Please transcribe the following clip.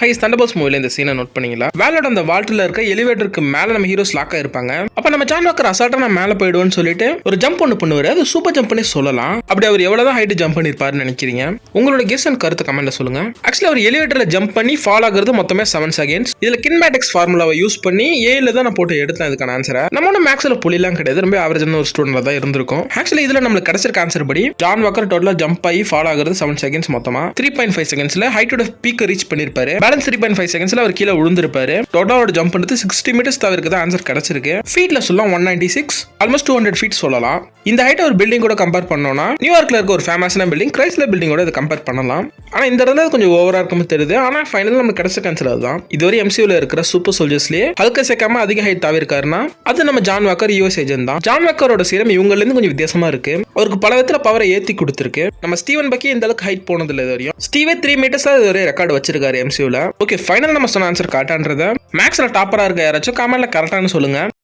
High Thunderbolts மூவில இந்த சீனை நோட் பண்ணீங்களா? வேலோட அந்த வால்ட்ல இருக்க எலிவேட்டருக்கு மேல நம்ம ஹீரோஸ் லாக் ஆயிருப்பாங்க. அப்ப நம்ம ஜான் வாக்கர் அசால்ட்டா நான் மேல போயிடுவேன்னு சொல்லிட்டு ஒரு ஜம்ப் ஒன்று பண்ணுவாரு. அது சூப்பர் ஜம்ப்னே சொல்லலாம். அப்படி அவர் எவ்வளவுதான் ஹைட் ஜம்ப் பண்ணிருப்பாருன்னு நினைக்கிறீங்க? உங்களோட கெஸ் அண்ட் கருத்து கமெண்ட்ல சொல்லுங்க. ஆக்சுவலி அவர் எலிவேட்டர்ல ஜம்ப் பண்ணி ஃபால் ஆகுறது மொத்தமே 7 செகண்ட்ஸ். இதுல கின்மேட்டிக்ஸ் ஃபார்முலாவை யூஸ் பண்ணி ஏல தான் நான் போட்டு எடுத்தேன் இதுக்கான ஆன்சரை. நம்மளோட மேக்ஸ்ல புள்ளிலாம் கிடையாது, ரொம்ப ஆவரேஜான ஒரு ஸ்டூடெண்ட் தான் இருந்திருக்கும். ஆக்சுவலி இதுல நம்மளுக்கு கிடைச்சிருக்க ஆன்சர் படி ஜான் வாக்கர் டோட்டலா ஜம்ப் ஆகி ஃபால் ஆகுறது 7 செகண்ட்ஸ் மொத்தமா 3.5 செகண்ட்ஸ்ல ஹைட்டோட பீக் ரீச் பண்ணிருப்பாரு. பேலன்ஸ் 3.5 செகண்ட்ஸ்ல அவர் கீழே விழுந்திருப்பாரு. டோட்டலோட ஜம்ப் பண்ணது 60 மீட்டர்ஸ் தவிர்க்கு தான் ஆன்சர் கிடைச்சிருக்கு. ஃபீட்ல சொல்லலாம் 196, ஆல்மோஸ்ட் 200 ஃபீட் சொல்லலாம். இந்த ஹைட் ஒரு பில்டிங் கூட கம்பேர் பண்ணோம்னா நியூயார்க்ல இருக்க ஒரு ஃபேமஸான பில்டிங் கிரைஸ்லர் பில்டிங்கோட இதை கம்பேர் பண்ணலாம். ஆனா இந்த இடத்துல கொஞ்சம் ஓவரா இருக்கும் தெரியுது. ஆனா ஃபைனலா நமக்கு கிடைச்ச ஆன்சர் அதுதான். இதுவரை MCUல இருக்கிற சூப்பர் சோல்ஜர்ஸ்லயே ஹல்க சேர்க்காம அதிக ஹைட் தாவிருக்காருன்னா அது நம்ம ஜான் வாக்கர் US ஏஜென்ட் தான். ஜான் வாக்கரோட சீரம் இவங்கல இருந்து கொஞ்சம் வித்தியாசமா இருக்கு. அவருக்கு பல விதத்துல பவரை ஏத்தி கொடுத்திருக்கு. நம்ம ஸ்டீவன் பக்கி இந்த அளவுக்கு ஹைட் போனது இல்லை இதுவரையும். ஸ்டீவே 3 மீட்டர்ஸ் இதுவரை ரெக்கார்டு வச்சிருக்காரு MCUல. ஓகே, ஃபைனல் நம்ம சொன்ன ஆன்சர் கரெக்டான்றத மேக்ஸ்ல டாப்பரா இருக்க யாராச்சும் கமெண்ட்ல கரெக்டானு சொல்லுங்க.